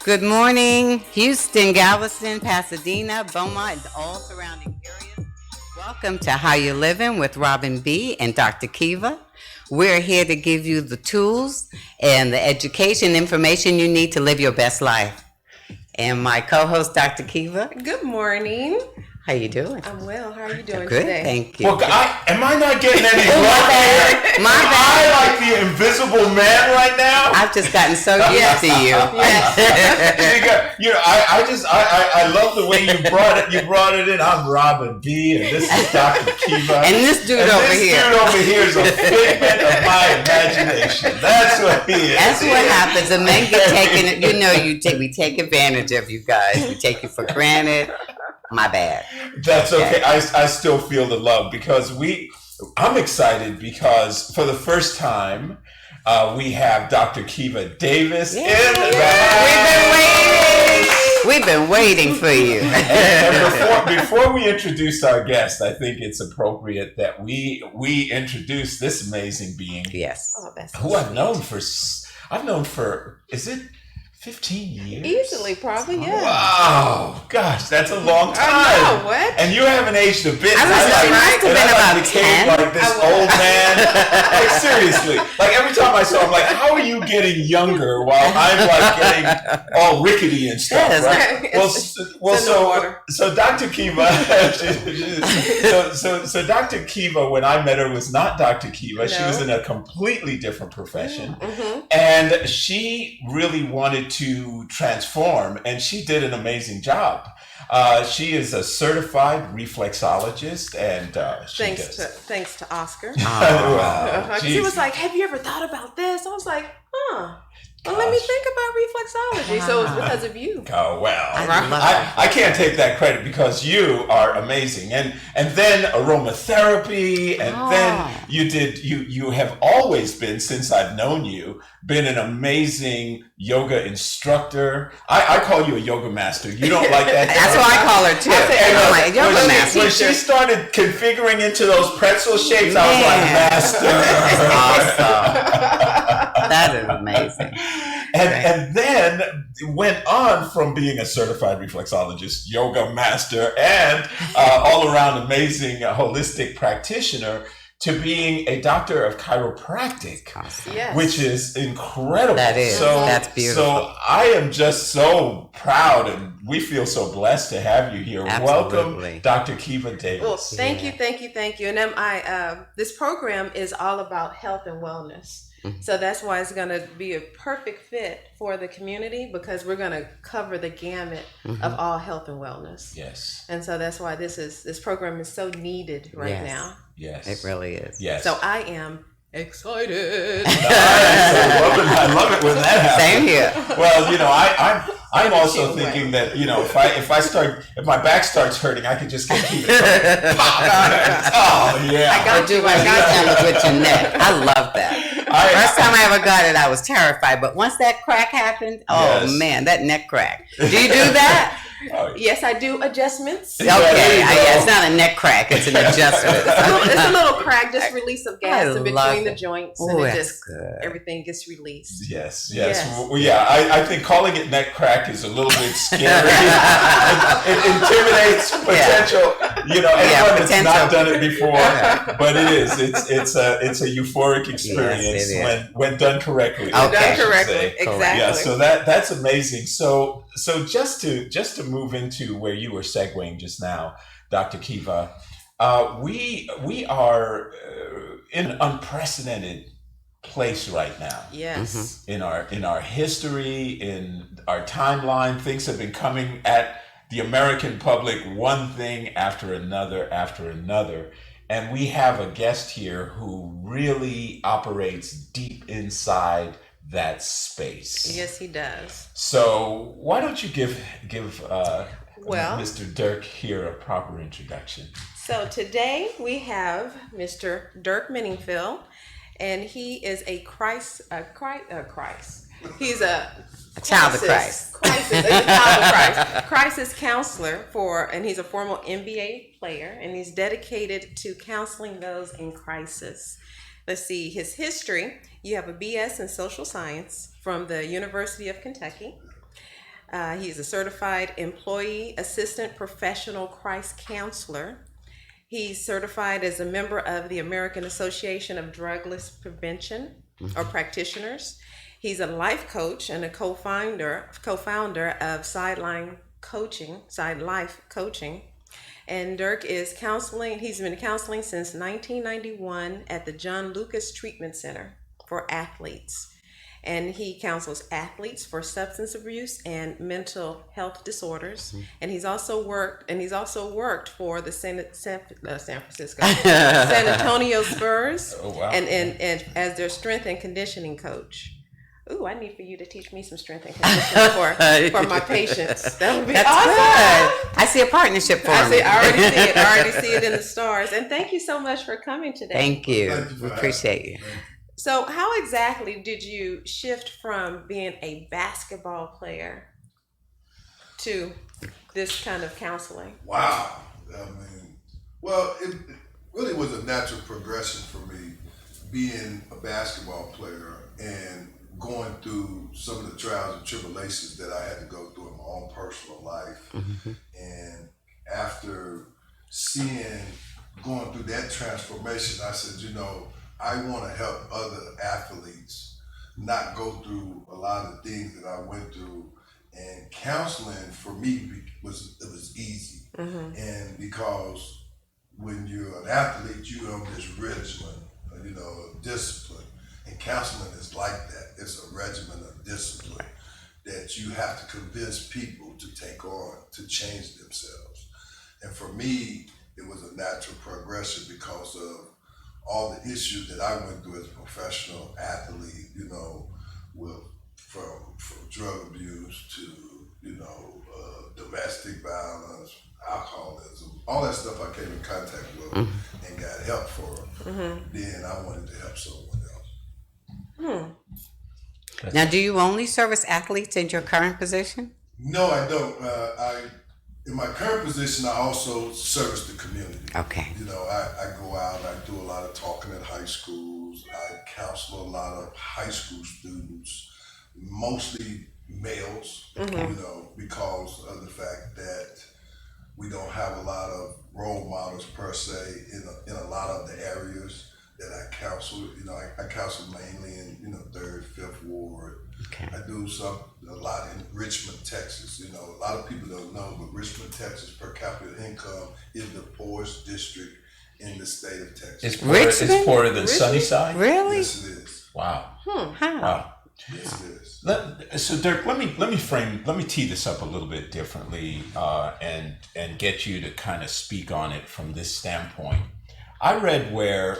Good morning, Houston, Galveston, Pasadena, Beaumont, and all surrounding areas. Welcome to How You Livin' with Robin B. and Dr. Kiva. We're here to give you the tools and the education information you need to live your best life. And my co-host, Dr. Kiva. Good morning. How you doing? I'm well. How are you doing Good, today? thank you. Well, am I not getting any love here? My Am bad. I like the invisible man right now? I've just gotten so used to you. I love the way you brought it. You brought it in. I'm Robin B, and this is Dr. Kiva. And this dude over here. This dude over here is a figment of my imagination. That's what he is. That's what happens. The men get taken. We take advantage of you guys. We take you for granted. My bad. That's okay. I still feel the love because I'm excited because for the first time we have Dr. Kiva Davis in the house. We've been waiting for you. And before we introduce our guest, I think it's appropriate that we introduce this amazing being. Yes. Oh, that's Who I've known for is it 15 years? Easily, probably, yeah. Wow, gosh, that's a long time. I know, what? And you haven't aged a bit. I must have been about 10. Like this old man. Like seriously, like every time I saw him, like, how are you getting younger while I'm like getting all rickety and stuff? Right? So Dr. Kiva, so Dr. Kiva, when I met her, was not Dr. Kiva. No. She was in a completely different profession, Mm-hmm. and she really wanted to transform, and she did an amazing job. She is a certified reflexologist, and Thanks to Oscar. Wow. He was like, "Have you ever thought about this?" I was like, Well, let me think about reflexology. So it's because of you. Oh, well, I I can't take that credit because you are amazing. And then aromatherapy, and then you have always been, since I've known you, been an amazing yoga instructor. I call you a yoga master. You don't like that? That's what I call her too. I'm like, yoga master. When she started configuring into those pretzel shapes, I was like, master. Awesome. That is amazing. And then went on from being a certified reflexologist, yoga master, and all around amazing holistic practitioner to being a doctor of chiropractic, Yes. which is incredible. That is. That's beautiful. So I am just so proud, and we feel so blessed to have you here. Absolutely. Welcome, Dr. Kiva Davis. Well, thank you. And this program is all about health and wellness. Mm-hmm. So that's why it's going to be a perfect fit for the community, because we're going to cover the gamut of all health and wellness. Yes. And so that's why this program is so needed right now. Yes. It really is. Yes. So I am excited. I love it when that happens. Same here. Well, I'm also thinking that, if my back starts hurting, I could just keep it. Oh yeah. I got you. With your neck. I love that. First time I ever got it, I was terrified. But once that crack happened, man, that neck crack. Do you do that? Yes, I do adjustments. Okay, it's not a neck crack; it's an adjustment. It's a little crack, just release of gas in between the it. joints, Ooh, and it that's just good. everything gets released. Yes. Yes. Well, yeah, I think calling it neck crack is a little bit scary. It intimidates potential. Anyone that's not done it before, but it is. It's a euphoric experience when done correctly. Okay. Done correctly, exactly. Yeah, so that's amazing. So just to move into where you were segueing just now, Dr. Kiva, we are in an unprecedented place right now. Yes. In our history, in our timeline, things have been coming at the American public, one thing after another, and we have a guest here who really operates deep inside that space. Yes, he does. So why don't you give Mr. Dirk here a proper introduction? So today we have Mr. Dirk Minniefield, and he is a Christ. He's a child of Christ. He's a child of Christ. Crisis counselor and he's a former NBA player, and he's dedicated to counseling those in crisis. Let's see, his history. You have a BS in social science from the University of Kentucky. He's a certified employee assistant professional Christ counselor. He's certified as a member of the American Association of Drugless Prevention or Practitioners. He's a life coach and a co-founder of Sideline Life Coaching. And Dirk is counseling. He's been counseling since 1991 at the John Lucas Treatment Center for athletes. And he counsels athletes for substance abuse and mental health disorders. And he's also worked for the San Francisco San Antonio Spurs. Oh, wow. and as their strength and conditioning coach. Ooh, I need for you to teach me some strength and conditioning for my patients. That would be That's awesome. good. I see a partnership for me. I already see it. I already see it in the stars. And thank you so much for coming today. Thank you. Thank you for We appreciate you. So, how exactly did you shift from being a basketball player to this kind of counseling? Wow. I mean, well, it really was a natural progression for me being a basketball player and going through some of the trials and tribulations that I had to go through in my own personal life. And after going through that transformation, I said, I want to help other athletes not go through a lot of things that I went through. And counseling for me was easy. And because when you're an athlete, you're on this regimen, discipline. And counseling is like that. It's a regimen of discipline that you have to convince people to take on, to change themselves. And for me, it was a natural progression because of all the issues that I went through as a professional athlete, from drug abuse to, domestic violence, alcoholism, all that stuff I came in contact with and got help for. Then I wanted to help someone else. Now, do you only service athletes in your current position? No, I don't. In my current position, I also service the community. Okay. I go out, I do a lot of talking at high schools. I counsel a lot of high school students, mostly males, because of the fact that we don't have a lot of role models per se in a lot of the areas that I counsel. I counsel mainly in, 3rd, 5th Ward. Okay. I do a lot in Richmond, Texas. A lot of people don't know, but Richmond, Texas, per capita income is the poorest district in the state of Texas. It's poorer than Sunnyside? Really? Yes, it is. Wow. How? Wow. Yes, it is. So Dirk, let me tee this up a little bit differently, and get you to kind of speak on it from this standpoint. I read where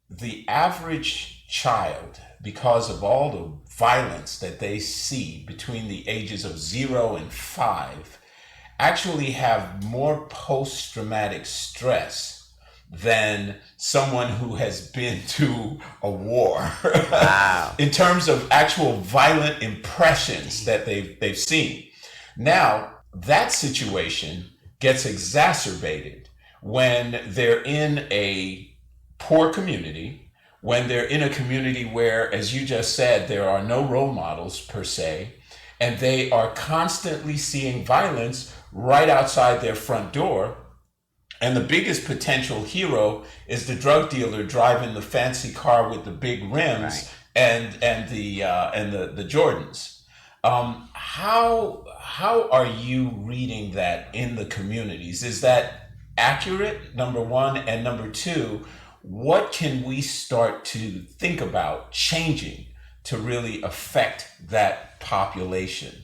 the average child, because of all the violence that they see between the ages of 0 and 5, actually have more post-traumatic stress than someone who has been to a war. Wow. In terms of actual violent impressions that they've seen. Now, that situation gets exacerbated when they're in a poor community, when they're in a community where, as you just said, there are no role models per se, and they are constantly seeing violence right outside their front door. And the biggest potential hero is the drug dealer driving the fancy car with the big rims, right, and the Jordans. How are you reading that in the communities? Is that accurate, number one? And number two, what can we start to think about changing to really affect that population?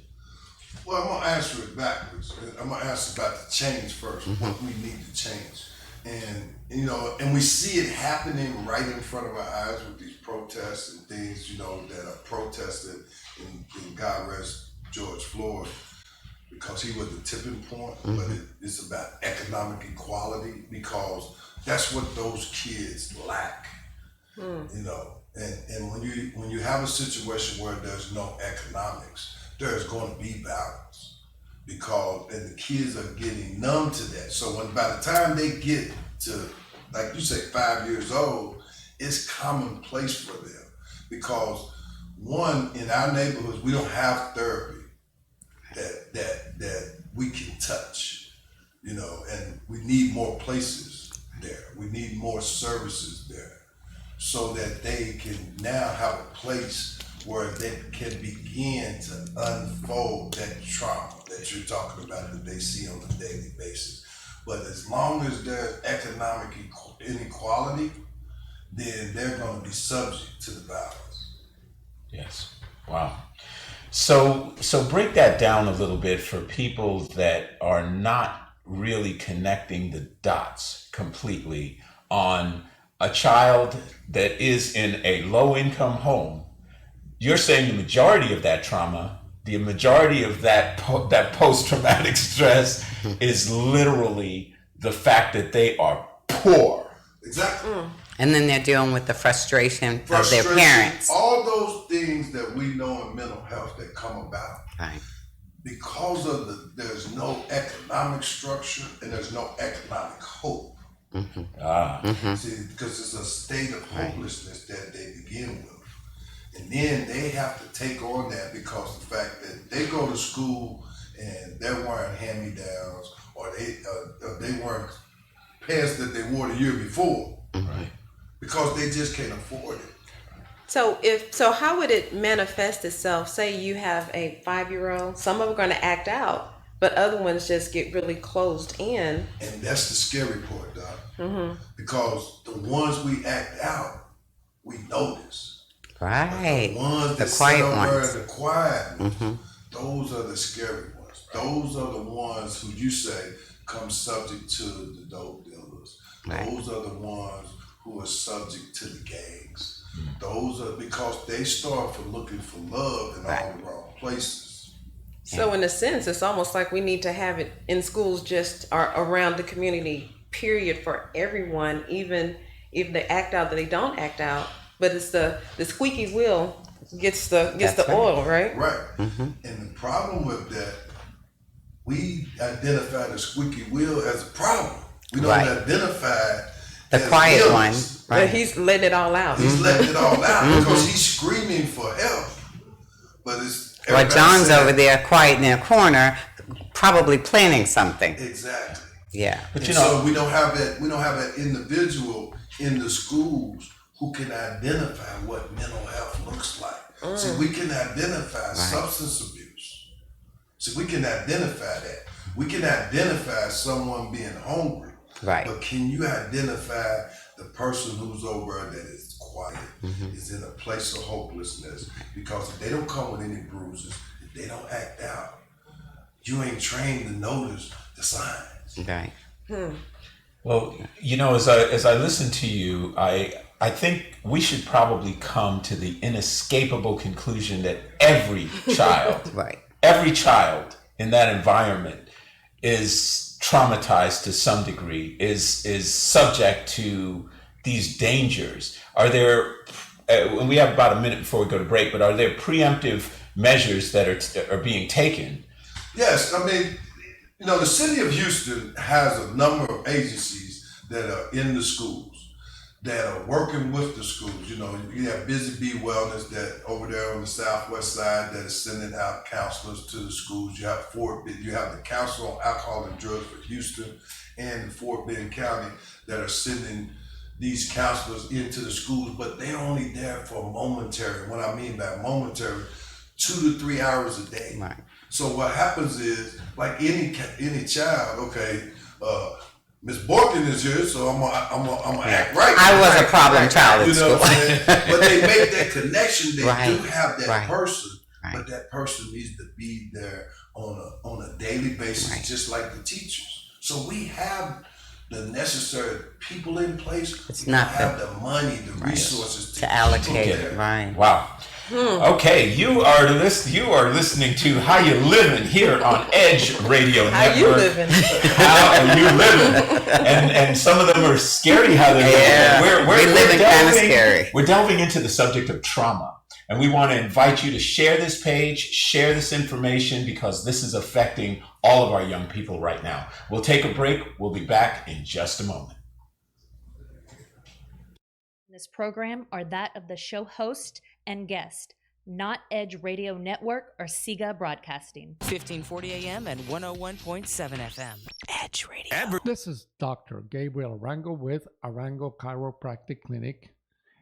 Well, I'm gonna answer it backwards. I'm gonna answer about the change first. What we need to change, and we see it happening right in front of our eyes with these protests and things, that are protested. And God rest George Floyd, because he was the tipping point. But it's about economic equality, because that's what those kids lack. And when you have a situation where there's no economics, there's going to be violence, and the kids are getting numb to that. So by the time they get to, like you say, 5 years old, it's commonplace for them, because one, in our neighborhoods, we don't have therapy that we can touch, and we need more places there. We need more services there so that they can now have a place where they can begin to unfold that trauma that you're talking about that they see on a daily basis. But as long as there's economic inequality, then they're going to be subject to the violence. Yes. Wow. So break that down a little bit for people that are not really connecting the dots completely on a child that is in a low-income home. You're saying the majority of that trauma, the majority of that post-traumatic stress is literally the fact that they are poor. Exactly. And then they're dealing with the frustration of their parents. All those things that we know in mental health that come about. Right. Because of there's no economic structure and there's no economic hope. See, because it's a state of hopelessness that they begin with. And then they have to take on that because the fact that they go to school and they're wearing hand-me-downs or they weren't pants that they wore the year before. Right. Because they just can't afford it. So how would it manifest itself? Say you have a 5-year-old, some of them are going to act out, but other ones just get really closed in. And that's the scary part, Doc. Because the ones we act out, we notice. Right. The ones that quiet sit over ones. the quiet ones, those are the scary ones. Those are the ones who you say come subject to the dope dealers. Right. Those are the ones who are subject to the gangs. Those are because they start from looking for love in all the wrong places. So in a sense, it's almost like we need to have it in schools just around the community, period, for everyone, even if they act out, that they don't act out. But it's the squeaky wheel gets the oil, right? Right. And the problem with that, we identify the squeaky wheel as a problem. We don't identify the quiet one. Right. But he's letting it all out. He's letting it all out because he's screaming for help. But it's John's over there quiet in a corner, probably planning something. Exactly. Yeah. But so we don't have that. We don't have that individual in the schools who can identify what mental health looks like. See, we can identify substance abuse. See, we can identify that. We can identify someone being hungry. Right. But can you identify the person who's over that is quiet, is in a place of hopelessness? Because if they don't come with any bruises, if they don't act out, you ain't trained to notice the signs. Right. Well, as I listen to you, I think we should probably come to the inescapable conclusion that every child, every child in that environment is traumatized to some degree, is subject to these dangers. Are there, and we have about a minute before we go to break, but are there preemptive measures that are being taken? Yes, I mean, the city of Houston has a number of agencies that are in the schools, that are working with the schools. You have Busy Bee Wellness that over there on the southwest side that is sending out counselors to the schools. You have the Council on Alcohol and Drugs for Houston and Fort Bend County that are sending these counselors into the schools, but they're only there for momentary. What I mean by momentary, 2 to 3 hours a day. Right. So what happens is, like any child, Miss Borkin is here, so I'm gonna act right. I was a problem child at school. But they make that connection. They do have that person, but that person needs to be there on a daily basis, just like the teachers. So we have the necessary people in place. It's not have the money, the resources to allocate it. Right. Wow. Okay, you are listening to How You Livin' here on Edge Radio How Network. you living? How are you living? And some of them are scary how they're living. We're living kind of scary. We're delving into the subject of trauma. And we want to invite you to share this page, share this information, because this is affecting all of our young people right now. We'll take a break. We'll be back in just a moment. This program are that of the show host and guest. not Edge Radio Network or Sega Broadcasting. 1540 AM and 101.7 FM. Edge Radio. This is Dr. Gabriel Arango with Arango Chiropractic Clinic,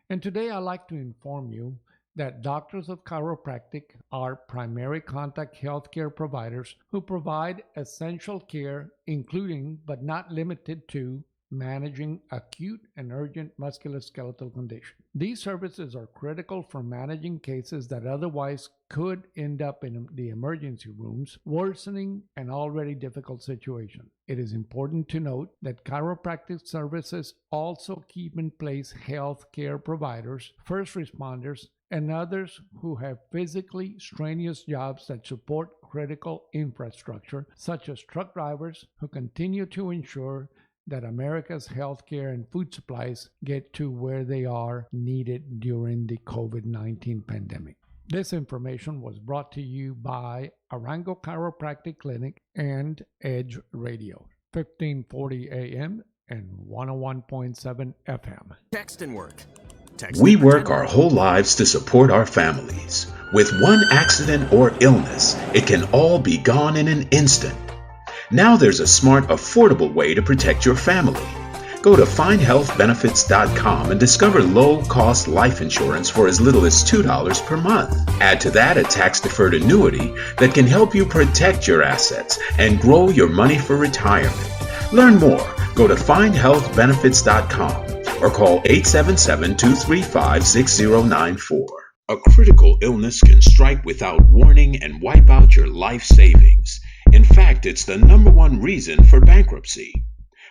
and today I'd like to inform you that doctors of chiropractic are primary contact healthcare providers who provide essential care, including but not limited to managing acute and urgent musculoskeletal conditions. These services are critical for managing cases that otherwise could end up in the emergency rooms, worsening an already difficult situation. It is important to note that chiropractic services also keep in place health care providers, first responders, and others who have physically strenuous jobs that support critical infrastructure, such as truck drivers who continue to ensure that America's healthcare and food supplies get to where they are needed during the COVID-19 pandemic. This information was brought to you by Arango Chiropractic Clinic and Edge Radio, 1540 AM and 101.7 FM. Text and work. We work our whole lives to support our families. With one accident or illness, it can all be gone in an instant. Now there's a smart, affordable way to protect your family. Go to findhealthbenefits.com and discover low-cost life insurance for as little as $2 per month. Add to that a tax-deferred annuity that can help you protect your assets and grow your money for retirement. Learn more. Go to findhealthbenefits.com or call 877-235-6094. A critical illness can strike without warning and wipe out your life savings. In fact, it's the #1 reason for bankruptcy.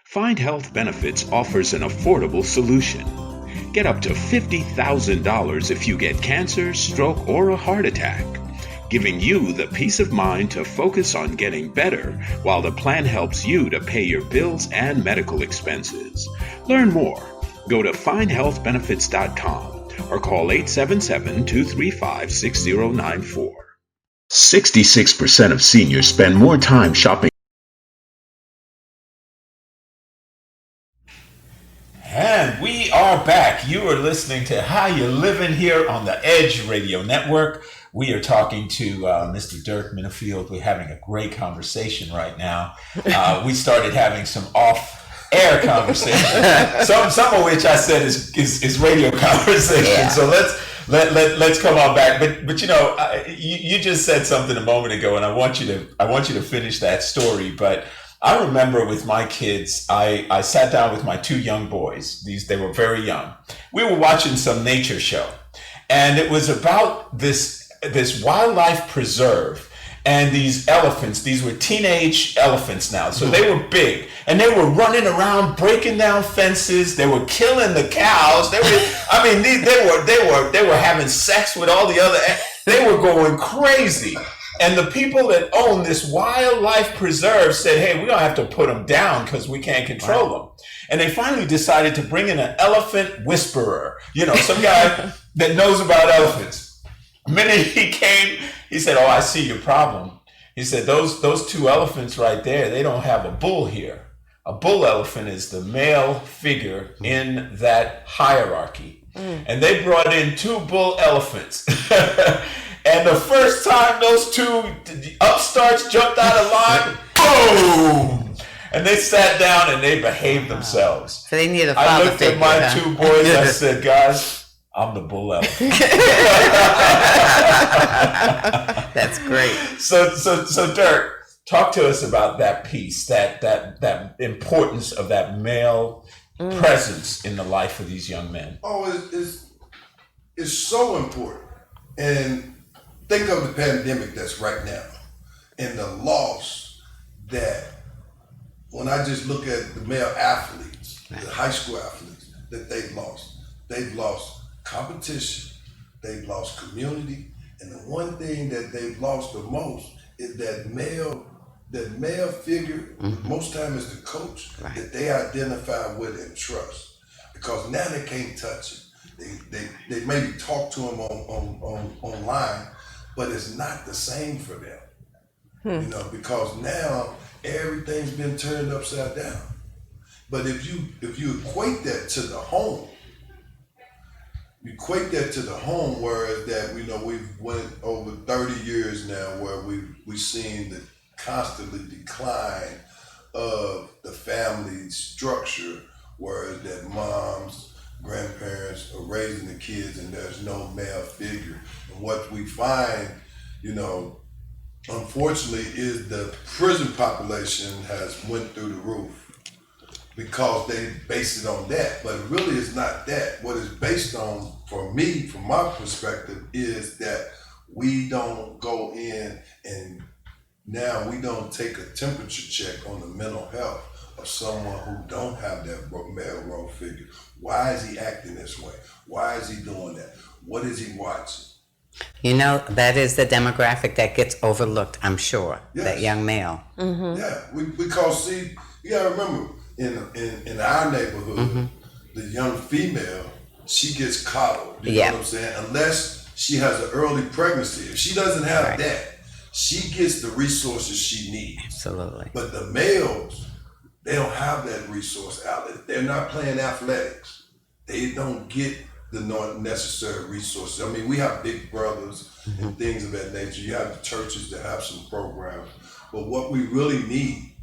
Find Health Benefits offers an affordable solution. Get up to $50,000 if you get cancer, stroke, or a heart attack, giving you the peace of mind to focus on getting better while the plan helps you to pay your bills and medical expenses. Learn more. Go to findhealthbenefits.com or call 877-235-6094. 66% of seniors spend more time shopping. And we are back. You are listening to How You Livin' here on the Edge Radio Network. We are talking to Mr. Dirk Minniefield. We're having a great conversation right now. We started having some off-air conversation, some of which I said is radio conversation. Yeah. So let's come on back. But you know, you just said something a moment ago, and I want you to finish that story. But I remember with my kids, I sat down with my 2 young boys. They were very young. We were watching some nature show, and it was about this wildlife preserve and these elephants. These were teenage elephants now, so they were big, and they were running around breaking down fences. They were killing the cows. They were having sex with all the other. They were going crazy. And the people that own this wildlife preserve said, hey, we don't have to put them down because we can't control them. And they finally decided to bring in an elephant whisperer, some guy that knows about elephants. The minute he came, he said, oh, I see your problem. He said, those 2 elephants right there, they don't have a bull here. A bull elephant is the male figure in that hierarchy. And they brought in 2 bull elephants. And the first time those 2 upstarts jumped out of line, boom! And they sat down and they behaved themselves. So they need a I father looked figure, at my 2 boys, I said, guys, I'm the bull elephant. That's great. So Dirk, talk to us about that piece, that importance of that male presence in the life of these young men. Oh, it's so important. And think of the pandemic that's right now and the loss that when I just look at the male athletes, the high school athletes that they've lost competition, they've lost community, and the one thing that they've lost the most is that male figure, most time is the coach, that they identify with and trust, because now they can't touch it. They maybe talk to him on online, but it's not the same for them. Because now everything's been turned upside down. But if you equate that to the home, equate that to the home, whereas that we've went over 30 years now where we've seen the constantly decline of the family structure, whereas that moms, grandparents are raising the kids and there's no male figure. And what we find, unfortunately, is the prison population has went through the roof because they base it on that, but really it's not that. What it's based on, for me, from my perspective, is that we don't go in and now we don't take a temperature check on the mental health of someone who don't have that male role figure. Why is he acting this way? Why is he doing that? What is he watching? That is the demographic that gets overlooked, I'm sure. Yes. That young male. Mm-hmm. Yeah, because see, you gotta remember, in our neighborhood, the young female, she gets coddled. You know what I'm saying? Unless she has an early pregnancy. If she doesn't have that, she gets the resources she needs. Absolutely. But the males, they don't have that resource outlet. They're not playing athletics. They don't get the necessary resources. I mean, we have big brothers and things of that nature. You have the churches that have some programs. But what we really need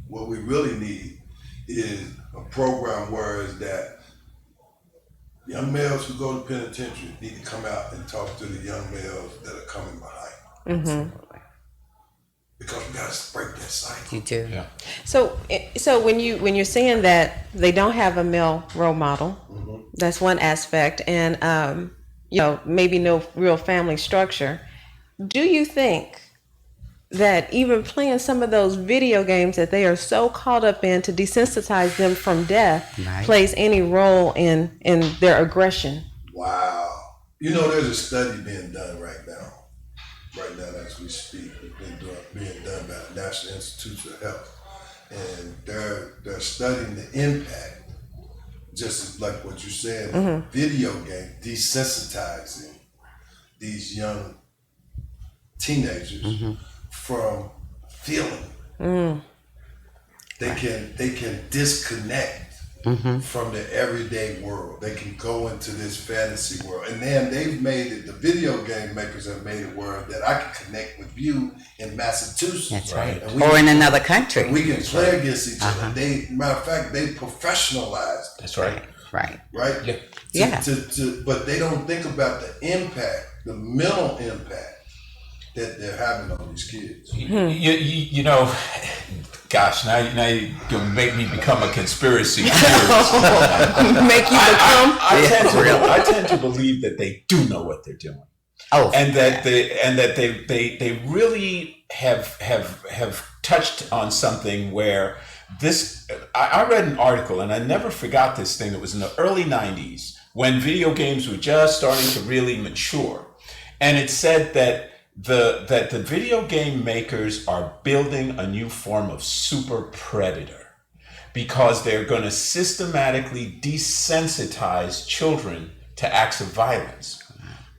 is a program where is that young males who go to penitentiary need to come out and talk to the young males that are coming behind. Mm-hmm. Because we got to break that cycle. You do. Yeah. So when you're saying that they don't have a male role model, that's one aspect, and maybe no real family structure. Do you think that even playing some of those video games that they are so caught up in to desensitize them from death plays any role in their aggression? Wow. There's a study being done right now as we speak. It's being done by the National Institutes of Health. And they're studying the impact, just like what you're saying, video game desensitizing these young teenagers from feeling. They can disconnect from the everyday world. They can go into this fantasy world. And then they've made it, the video game makers have made it where that I can connect with you in Massachusetts. That's right. Or in another country. We can play against each other. Matter of fact, they professionalized. That's right. Right? Yeah. But they don't think about the impact, the mental impact that they're having on these kids. Gosh, now you're gonna make me become a conspiracy theorist. Make you become? I tend to believe that they do know what they're doing. And that they really have touched on something where this. I read an article and I never forgot this thing. It was in the early '90s when video games were just starting to really mature, and it said that the video game makers are building a new form of super predator because they're going to systematically desensitize children to acts of violence.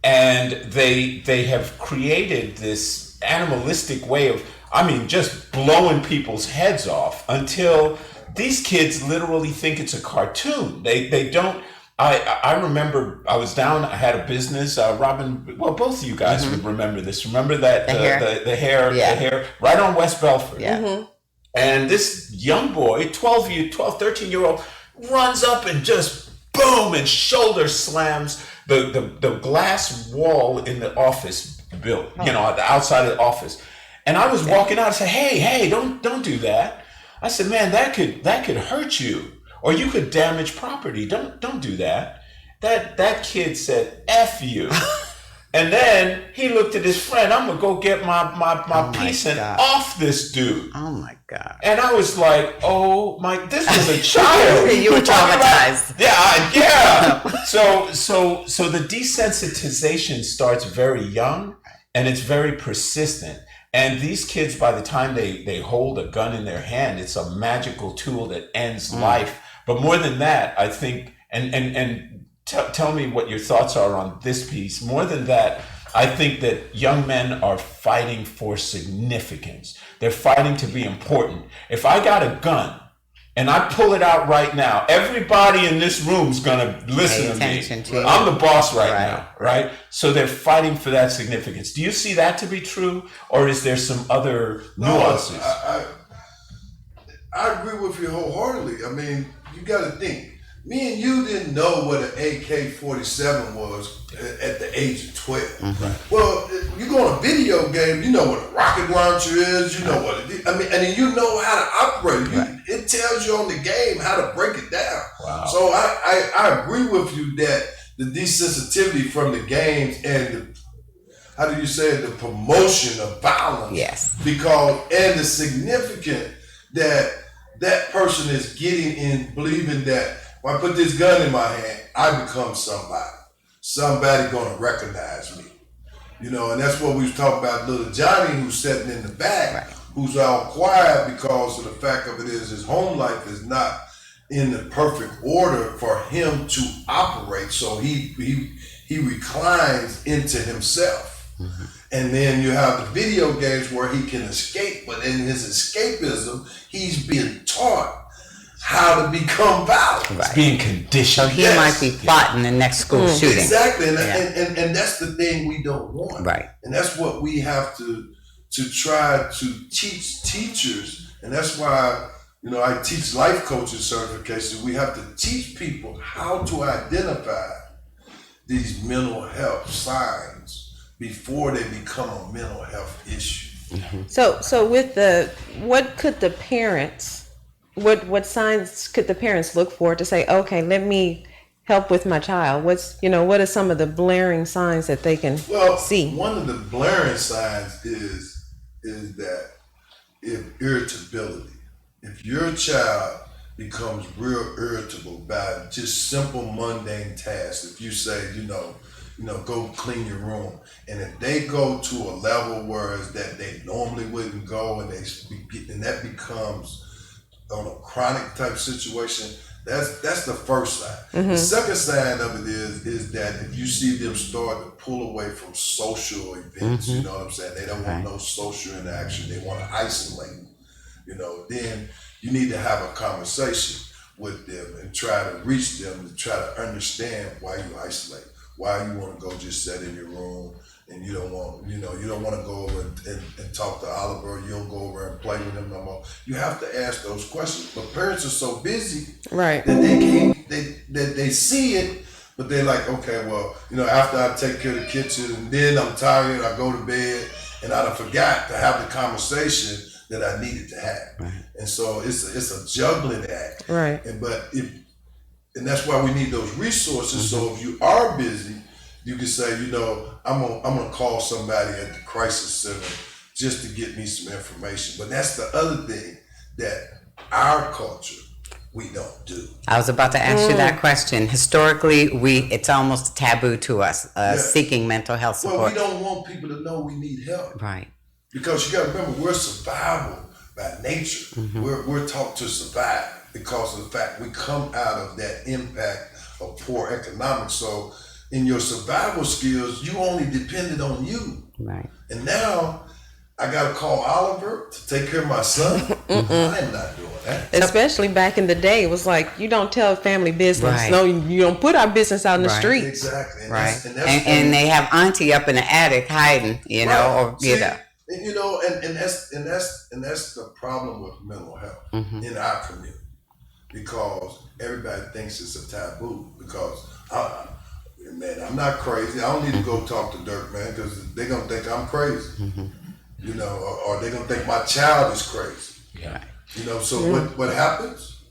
And they have created this animalistic way of, just blowing people's heads off until these kids literally think it's a cartoon. They don't. I remember I was down, I had a business, Robin, well, both of you guys would remember this. Remember that, the hair, right on West Belford. Yeah. And this young boy, 13-year-old, runs up and just boom, and shoulder slams the glass wall in the office built, at the outside of the office. And I was walking out and said, hey, don't do that. I said, man, that could hurt you. Or you could damage property. Don't do that. That kid said, F you. And then he looked at his friend, I'm gonna go get my piece and off this dude. Oh my God. And I was like, this was a child. You were traumatized. Yeah. So the desensitization starts very young and it's very persistent. And these kids, by the time they hold a gun in their hand, it's a magical tool that ends life. But more than that, I think, and tell me what your thoughts are on this piece. More than that, I think that young men are fighting for significance. They're fighting to be important. If I got a gun and I pull it out right now, everybody in this room is going to listen to me. I'm the boss right now, right? So they're fighting for that significance. Do you see that to be true, or is there some other nuances? I agree with you wholeheartedly. I mean, you got to think. Me and you didn't know what an AK-47 was at the age of 12. Mm-hmm. Well, you go on a video game, you know what a rocket launcher is, you know what it is. I mean, and you know how to operate it. It tells you on the game how to break it down. Wow. So I agree with you that the desensitivity from the games and how do you say it, the promotion of violence. Yes. Because, and the significant that person is getting in believing that when I put this gun in my hand, I become somebody. Somebody gonna recognize me. You know, and that's what we was talking about little Johnny who's sitting in the back, who's all quiet because of the fact of it is his home life is not in the perfect order for him to operate. So he reclines into himself. Mm-hmm. And then you have the video games where he can escape, but in his escapism, he's being taught how to become violent. It's being conditioned. So he might be plotting the next school shooting. Exactly, and that's the thing we don't want. Right. And that's what we have to try to teach teachers, and that's why I teach life coaching certification. We have to teach people how to identify these mental health signs before they become a mental health issue. Mm-hmm. So with what could the parents, what signs could the parents look for to say, okay, let me help with my child? What are some of the blaring signs that they can see? One of the blaring signs is that if irritability, if your child becomes real irritable by just simple mundane tasks, if you say, go clean your room, and if they go to a level where it's that they normally wouldn't go, and that becomes on a chronic type situation, that's the first sign. Mm-hmm. The second sign of it is that if you see them start to pull away from social events, Mm-hmm. you know what I'm saying? They don't want no social interaction. They want to isolate. Then you need to have a conversation with them and try to reach them to try to understand why you isolate, why you want to go just sit in your room. And you don't want to go over and talk to Oliver. You don't go over and play with him no more. You have to ask those questions. But parents are so busy, right, that they can't. They see it, but they're like, okay, well, after I take care of the kitchen, and then I'm tired, I go to bed, and I forgot to have the conversation that I needed to have. Right. And so it's a juggling act. right. And that's why we need those resources. So if you are busy, you can say, I'm gonna call somebody at the crisis center just to get me some information. But that's the other thing that our culture, we don't do. I was about to ask you that question. Historically, it's almost taboo to us, seeking mental health support. Well, we don't want people to know we need help. Right. Because you got to remember, we're survival by nature. Mm-hmm. We're taught to survive because of the fact we come out of that impact of poor economics. So in your survival skills, you only depended on you. Right. And now I got to call Oliver to take care of my son. I'm not doing that. Especially back in the day, it was like, you don't tell family business. Right. No, you don't put our business out in the Right. street. Exactly. And Right. that's And they have auntie up in the attic hiding, And that's the problem with mental health in our community, because everybody thinks it's a taboo. Because I'm not crazy. I don't need to go talk to Dirk, man, because they're gonna think I'm crazy, or they're gonna think my child is crazy. Yeah. So what happens?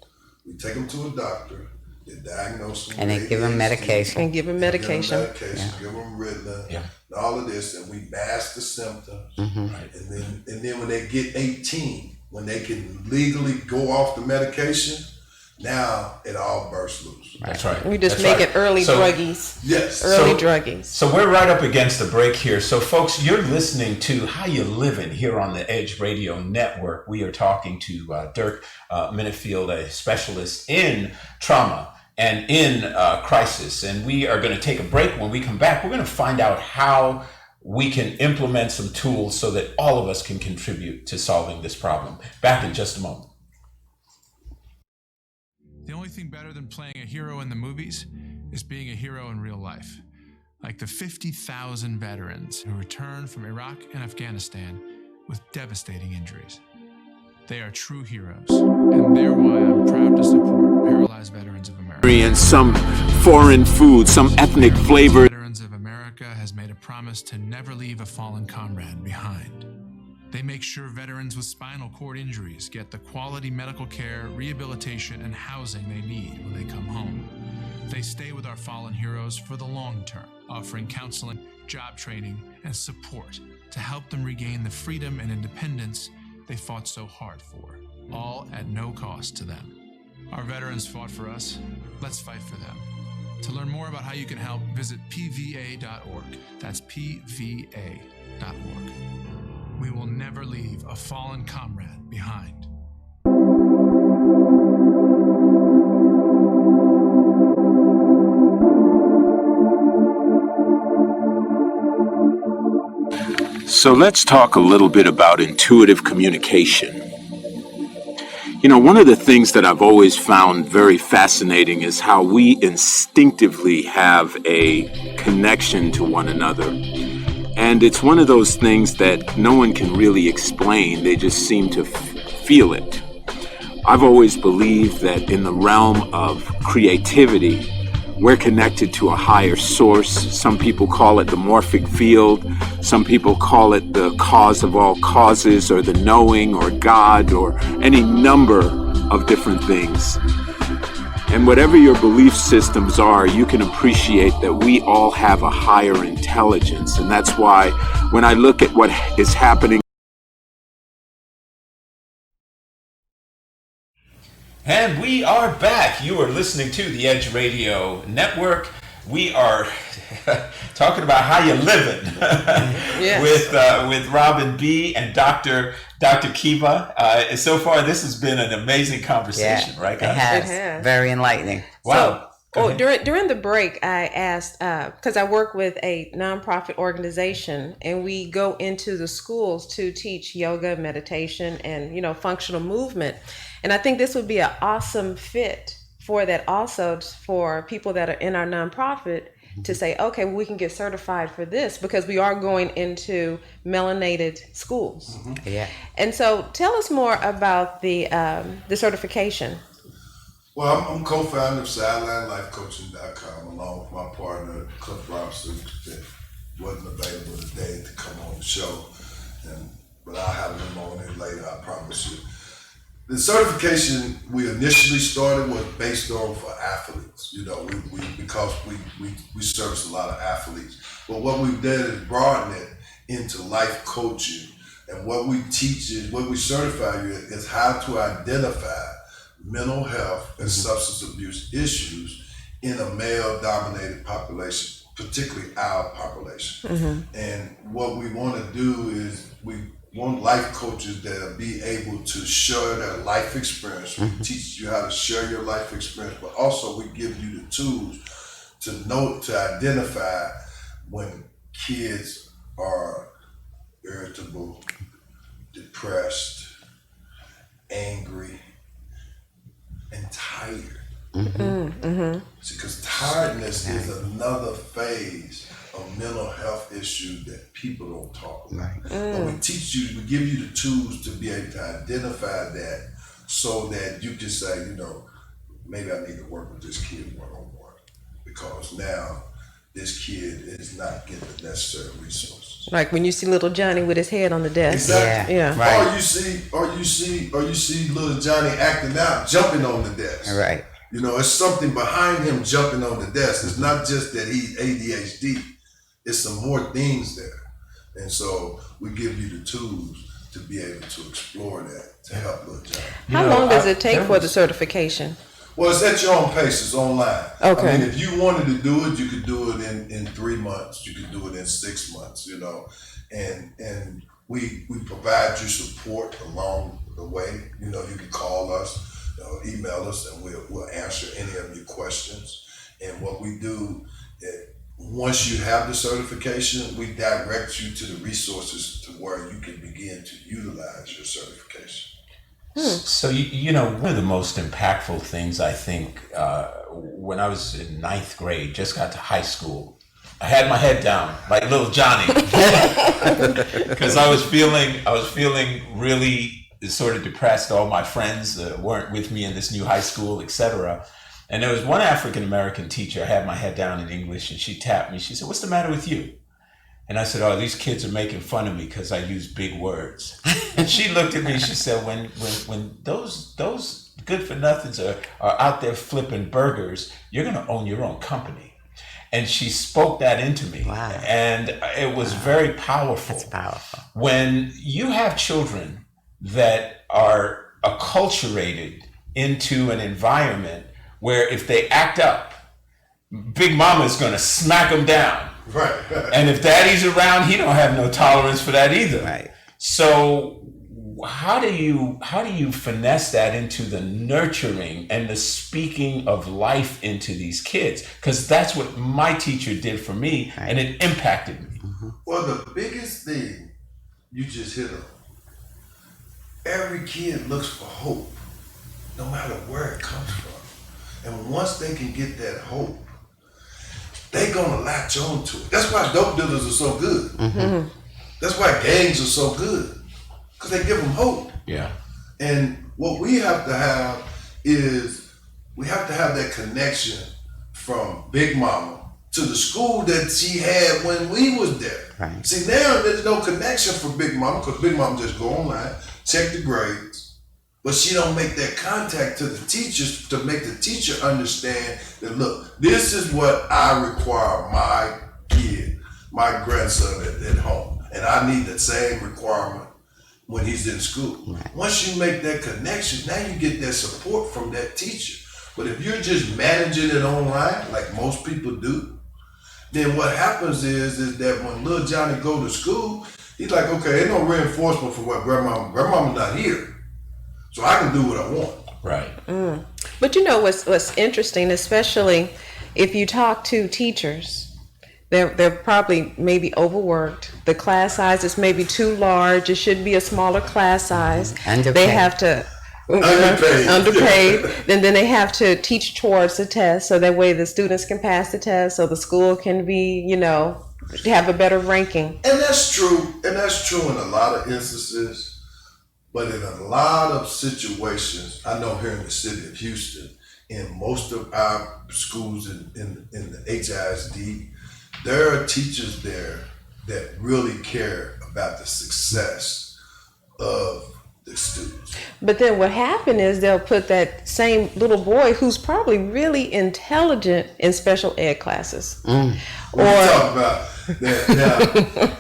We take them to a doctor. They diagnose them, And they give them medication. And give them medication. Give them Ritalin, Yeah. and all of this, and we mask the symptoms. Right. And then when they get 18, when they can legally go off the medication, now it all bursts loose. That's right. We just That's make right. it early druggies. Yes. Early druggies. So we're right up against the break here. So folks, you're listening to How You Livin' here on the Edge Radio Network. We are talking to Dirk Minniefield, a specialist in trauma and in crisis. And we are going to take a break. When we come back, we're going to find out how we can implement some tools so that all of us can contribute to solving this problem. Back in just a moment. The only thing better than playing a hero in the movies is being a hero in real life. Like the 50,000 veterans who returned from Iraq and Afghanistan with devastating injuries. They are true heroes, and they're why I'm proud to support Paralyzed Veterans of America. And some foreign food, some ethnic flavor. Veterans of America has made a promise to never leave a fallen comrade behind. They make sure veterans with spinal cord injuries get the quality medical care, rehabilitation, and housing they need when they come home. They stay with our fallen heroes for the long term, offering counseling, job training, and support to help them regain the freedom and independence they fought so hard for, all at no cost to them. Our veterans fought for us. Let's fight for them. To learn more about how you can help, visit pva.org. That's pva.org. We will never leave a fallen comrade behind. So let's talk a little bit about intuitive communication. You know, one of the things that I've always found very fascinating is how we instinctively have a connection to one another. And it's one of those things that no one can really explain. They just seem to feel it. I've always believed that in the realm of creativity, we're connected to a higher source. Some people call it the morphic field. Some people call it the cause of all causes, or the knowing, or God, or any number of different things. And whatever your belief systems are, you can appreciate that we all have a higher intelligence. And that's why when I look at what is happening. And we are back. You are listening to the Edge Radio Network. We are talking about how you living with Robin B. and Dr. Kiva. So far, this has been an amazing conversation, right, guys? It has. Very enlightening. Wow. So, during the break, I asked, because I work with a nonprofit organization, and we go into the schools to teach yoga, meditation, and functional movement. And I think this would be an awesome fit for that, also for people that are in our nonprofit to say, okay, well, we can get certified for this, because we are going into melanated schools. Mm-hmm. Yeah. And so tell us more about the certification. Well, I'm co-founder of SidelineLifeCoaching.com, along with my partner, Cliff Robinson, that wasn't available today to come on the show. But I'll have him on it later, I promise you. The certification we initially started was based on for athletes, because we service a lot of athletes. But what we've done is broaden it into life coaching. And what we teach is, what we certify you is how to identify mental health and substance abuse issues in a male-dominated population, particularly our population. Mm-hmm. And what we want to do is we want life coaches that will be able to share their life experience. We teach you how to share your life experience, but also we give you the tools to identify when kids are irritable, depressed, angry, and tired. Mm-hmm. See, because tiredness is another phase of mental health issues that people don't talk about. But we teach you, we give you the tools to be able to identify that, so that you can say, maybe I need to work with this kid one-on-one, because now this kid is not getting the necessary resources. Like when you see little Johnny with his head on the desk. Exactly. Yeah. Right. Or you see little Johnny acting out, jumping on the desk. Right. It's something behind him jumping on the desk. It's not just that he's ADHD. It's some more things there. And so we give you the tools to be able to explore that, to help little Johnny. How long does it take for the certification? Well, it's at your own pace. It's online. Okay. I mean, if you wanted to do it, you could do it in 3 months. You could do it in 6 months, And we provide you support along the way. You can call us, email us, and we'll answer any of your questions. And what we do, once you have the certification, we direct you to the resources to where you can begin to utilize your certification. So, one of the most impactful things I think when I was in 9th grade, just got to high school, I had my head down like little Johnny because I was feeling really sort of depressed. All my friends weren't with me in this new high school, etc. And there was one African American teacher. I had my head down in English, and she tapped me. She said, "What's the matter with you?" And I said, "Oh, these kids are making fun of me because I use big words." And she looked at me. She said, "When those good for nothings are out there flipping burgers, you're going to own your own company." And she spoke that into me. Wow. And it was very powerful. That's powerful. When you have children that are acculturated into an environment where if they act up, Big Mama is going to smack them down. Right. And if Daddy's around, he don't have no tolerance for that either. Right. So how do you finesse that into the nurturing and the speaking of life into these kids? Because that's what my teacher did for me, Right. and it impacted me. Well, the biggest thing you just hit on, every kid looks for hope, no matter where it comes from. And once they can get that hope, they gonna latch on to it. That's why dope dealers are so good. Mm-hmm. That's why gangs are so good, because they give them hope. Yeah. And what we have to have is we have to have that connection from Big Mama to the school that she had when we was there. Right. See, now there's no connection for Big Mama because Big Mama just go online, check the grades, but she don't make that contact to the teachers to make the teacher understand that, look, this is what I require my kid, my grandson at home, and I need that same requirement when he's in school. Right. Once you make that connection, now you get that support from that teacher. But if you're just managing it online, like most people do, then what happens is that when little Johnny go to school, he's like, okay, ain't no reinforcement for what grandmama's not here, so I can do what I want. Right. But you know what's interesting, especially if you talk to teachers, they're probably maybe overworked. The class size is maybe too large. It should be a smaller class size. Underpaid. They have to underpaid. And then they have to teach towards the test, so that way the students can pass the test, so the school can be, have a better ranking. And that's true. And that's true in a lot of instances. But in a lot of situations, I know here in the city of Houston, in most of our schools in the HISD, there are teachers there that really care about the success of the students. But then what happened is they'll put that same little boy who's probably really intelligent in special ed classes. We talk about that now.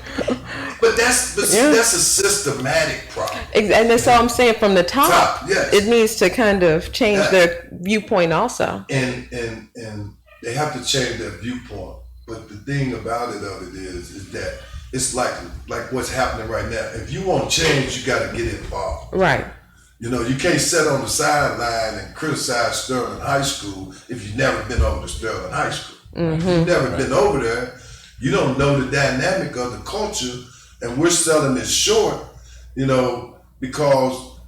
But that's a systematic problem. And that's all I'm saying, from the top, yes. It needs to kind of change their viewpoint also. And they have to change their viewpoint. But the thing about it is that it's like what's happening right now. If you want change, you got to get involved. Right. You can't sit on the sideline and criticize Sterling High School if you've never been over to Sterling High School. Mm-hmm. If you've never been over there, you don't know the dynamic of the culture, and we're selling it short, because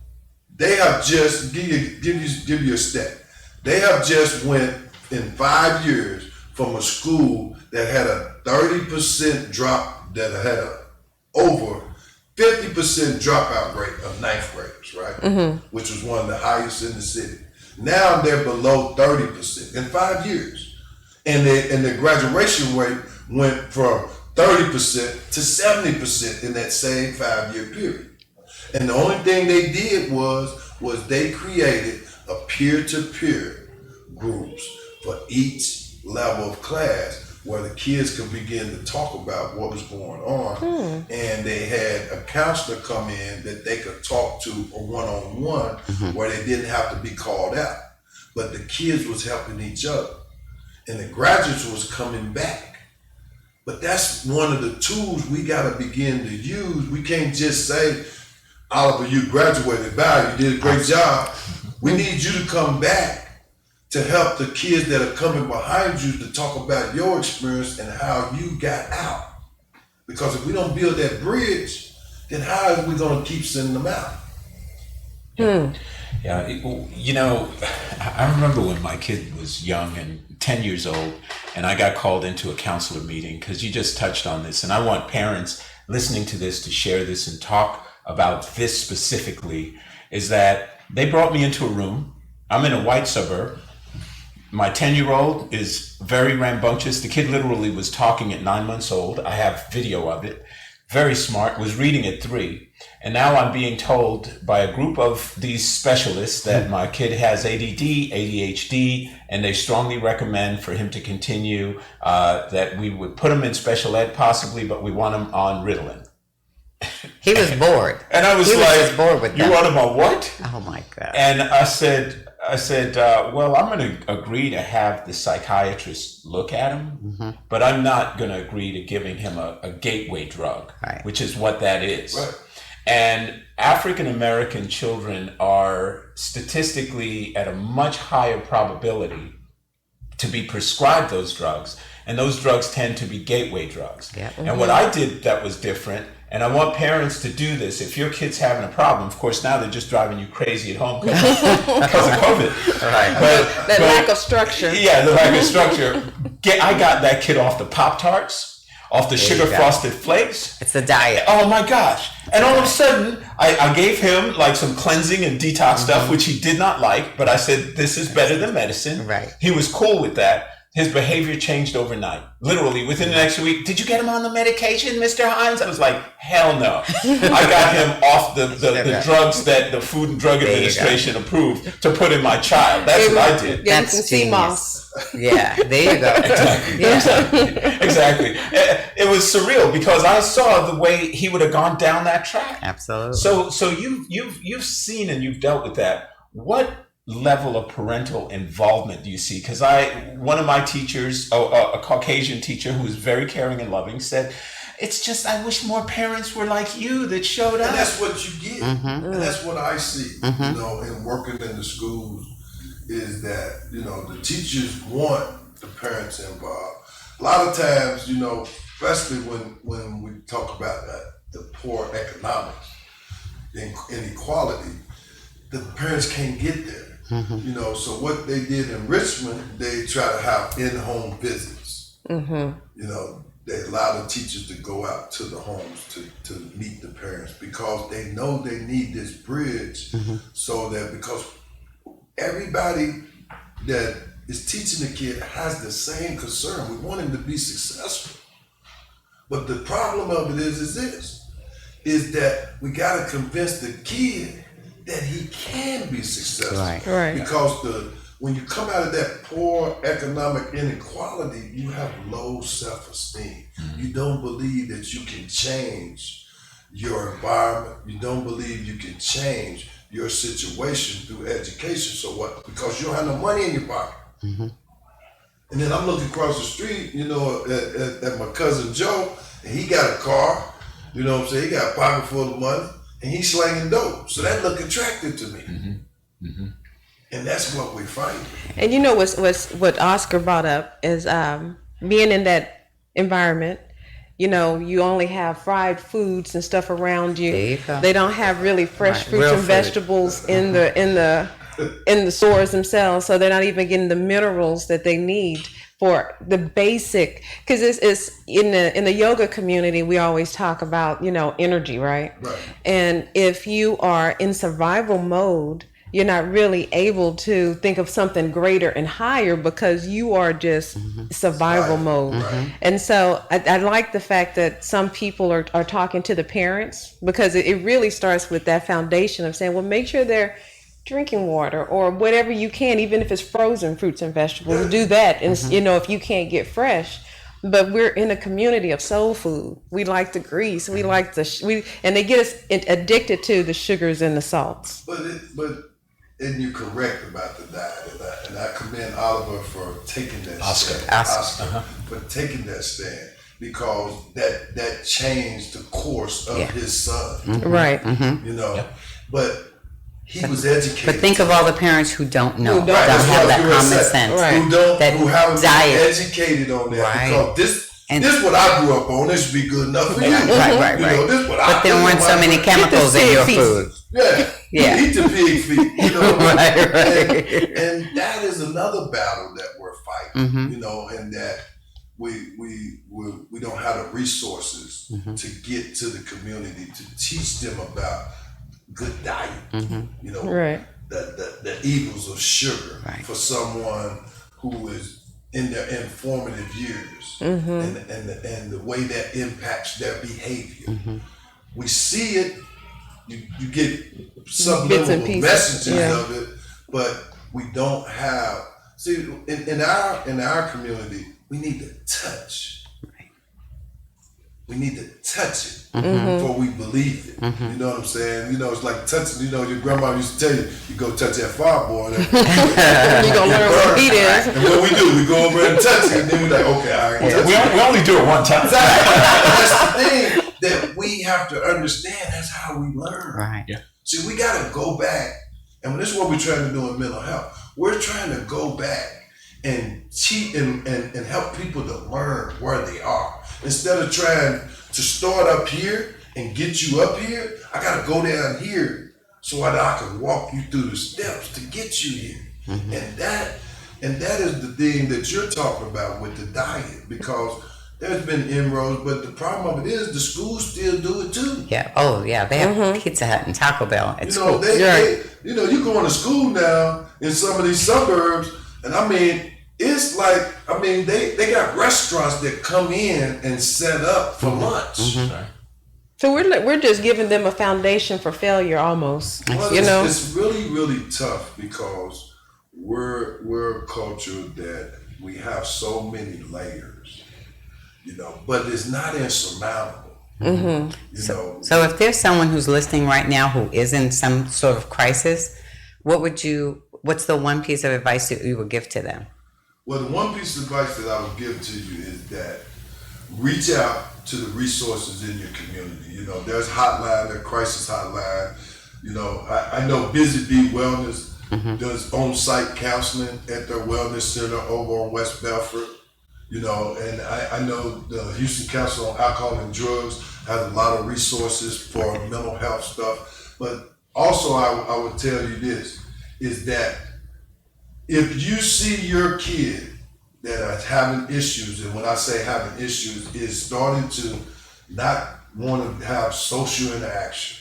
they have just give you a stat. They have just went in 5 years from a school that had a 30% drop, that had a over 50% dropout rate of 9th graders, right? Mm-hmm. Which was one of the highest in the city. Now they're below 30% in 5 years. And the graduation rate went from 30% to 70% in that same 5-year period. And the only thing they did was they created a peer-to-peer groups for each level of class where the kids could begin to talk about what was going on. And they had a counselor come in that they could talk to a one-on-one where they didn't have to be called out. But the kids was helping each other. And the graduates was coming back. But that's one of the tools we got to begin to use. We can't just say, Oliver, you graduated, you did a great job. We need you to come back to help the kids that are coming behind you to talk about your experience and how you got out. Because if we don't build that bridge, then how are we going to keep sending them out? Yeah, I remember when my kid was young and 10 years old, and I got called into a counselor meeting, because you just touched on this, and I want parents listening to this to share this and talk about this specifically, is that they brought me into a room. I'm in a white suburb. My 10-year-old is very rambunctious. The kid literally was talking at 9 months old. I have video of it. Very smart, was reading at 3. And now I'm being told by a group of these specialists that my kid has ADD, ADHD, and they strongly recommend for him to continue, that we would put him in special ed possibly, but we want him on Ritalin. He was bored. And I was just bored with you that. want him on what? Oh my God. And I said, well, I'm going to agree to have the psychiatrist look at him, but I'm not going to agree to giving him a gateway drug, Right. which is what that is. Right. And African American children are statistically at a much higher probability to be prescribed those drugs. And those drugs tend to be gateway drugs. Yeah. And what I did that was different, and I want parents to do this. If your kid's having a problem, of course, now they're just driving you crazy at home because of COVID. Right. That lack of structure. Yeah, the lack of structure. I got that kid off the Pop-Tarts, off the sugar frosted flakes. It's a diet. Oh my gosh. And all of a sudden, I gave him like some cleansing and detox stuff, which he did not like, but I said, this is better than medicine. Right. He was cool with that. His behavior changed overnight. Literally, within the next week, did you get him on the medication, Mr. Hines? I was like, hell no. I got him off the drugs that the Food and Drug Administration approved to put in my child. That's what I did. Get That's some genius. Yeah, there you go. Exactly. It was surreal because I saw the way he would have gone down that track. Absolutely. So you've seen and you've dealt with that. What level of parental involvement do you see? Because one of my teachers, a Caucasian teacher who was very caring and loving, said, it's just, I wish more parents were like you that showed up. And that's what you get. And that's what I see, in working in the schools, is that, the teachers want the parents involved. A lot of times, especially when we talk about the poor economics and inequality, the parents can't get there. So what they did in Richmond, they try to have in-home visits. They allow the teachers to go out to the homes to meet the parents because they know they need this bridge so that because everybody that is teaching the kid has the same concern. We want him to be successful. But the problem of it is that we got to convince the kid that he can be successful. Right. Because when you come out of that poor economic inequality, you have low self-esteem. You don't believe that you can change your environment. You don't believe you can change your situation through education. So what? Because you don't have no money in your pocket. And then I'm looking across the street, at my cousin Joe, and he got a car, he got a pocket full of money. And he's slanging dope. So that look attractive to me. And that's what we find. And what Oscar brought up is being in that environment, you only have fried foods and stuff around you. There you go. They don't have really fresh fruits real and food. vegetables in the stores themselves. So they're not even getting the minerals that they need for the basic, because it's in the yoga community, we always talk about, energy, right? And if you are in survival mode, you're not really able to think of something greater and higher because you are just survival mode. And so I like the fact that some people are talking to the parents, because it really starts with that foundation of saying, well, make sure they're drinking water or whatever you can, even if it's frozen fruits and vegetables, do that. And if you can't get fresh, but we're in a community of soul food. We like the grease, we like and they get us addicted to the sugars and the salts. And you're correct about the diet, and I commend Oliver for taking that stand. Oscar. For taking that stand, because that changed the course of his son. Right. But he was educated. But think of all the parents who don't know, don't That's have what that I was common gonna sense, say. Who haven't been diet. educated on that, because this And this is what I grew up on. This should be good enough for you. Right. You know, this is what But there weren't so many chemicals in your food. Yeah. Eat the pig feet. You know, right. And that is another battle that we're fighting. You know, and that we don't have the resources to get to the community to teach them about good diet. You know, the evils of sugar for someone who is in their informative years, and the way that impacts their behavior. We see it. You get subliminal messages of it, but we don't have. See, in our community, we need to touch. We need to touch it before we believe it. You know what I'm saying? You know, it's like touching. You know, your grandma used to tell you, you go touch that fireboard. You're gonna learn what heat is. And what we do, we go over and touch it, and then we're like, okay, all right. We only do it one time. That's the thing that we have to understand. That's how we learn. Right. Yeah. See, we got to go back, and this is what we're trying to do in mental health. We're trying to go back and teach and help people to learn where they are. Instead of trying to start up here and get you up here, I got to go down here so that I can walk you through the steps to get you here. And that is the thing that you're talking about with the diet, because there's been inroads, but the problem of it is the schools still do it too. Yeah. Oh, yeah. They have Pizza Hut and Taco Bell at school. They, you know, you going to school now in some of these suburbs, and I mean, it's like, I mean, they got restaurants that come in and set up for lunch. So we're just giving them a foundation for failure almost. Well, you know, it's really, really tough because we're a culture that we have so many layers, you know, but it's not insurmountable. You know. So if there's someone who's listening right now who is in some sort of crisis, what's the one piece of advice that you would give to them? Well, the one piece of advice that I would give to you is that reach out to the resources in your community. You know, there's hotline, there's crisis hotline. You know, I know Busy Bee Wellness does on-site counseling at their wellness center over on West Belford. You know, and I know the Houston Council on Alcohol and Drugs has a lot of resources for mental health stuff. But also I would tell you this, is that if you see your kid that is having issues, and when I say having issues, is starting to not want to have social interaction.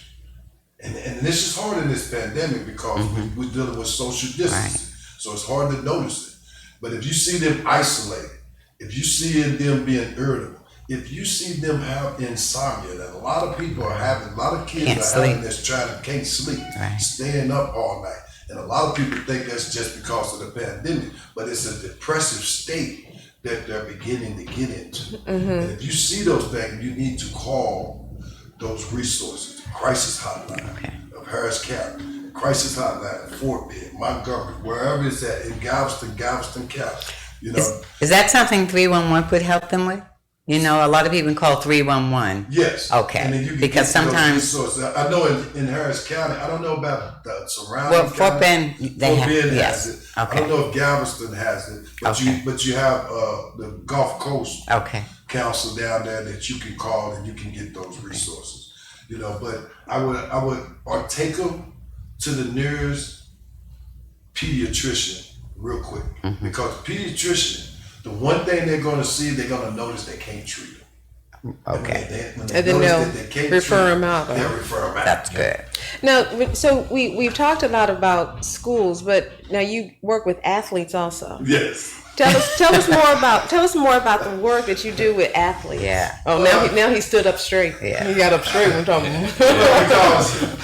And this is hard in this pandemic because we're dealing with social distancing. So it's hard to notice it. But if you see them isolated, if you see them being irritable, if you see them have insomnia, that a lot of people are having, a lot of kids are having this, can't sleep, staying up all night. And a lot of people think that's just because of the pandemic, but it's a depressive state that they're beginning to get into. And if you see those things, you need to call those resources. Crisis hotline of Harris County, crisis hotline of Fort Bend, Montgomery, wherever it's at, in Galveston County. You know, is that something 311 could help them with? You know, a lot of people call 311. Yes. Okay. And then you can because sometimes I know in Harris County, I don't know about the surrounding. Well, Fort Bend, has it. Okay. I don't know if Galveston has it, but you have the Gulf Coast Council down there that you can call and you can get those resources. You know, but I would take them to the nearest pediatrician real quick, because pediatrician, the one thing they're going to see, they're going to notice they can't treat them. Okay. And then they'll refer them out. They'll refer them out. That's good. Now, so we've talked a lot about schools, but now you work with athletes also. Yes. Tell us more about the work that you do with athletes. Yeah. Oh, now he stood up straight. Yeah. He got up straight when talking. Because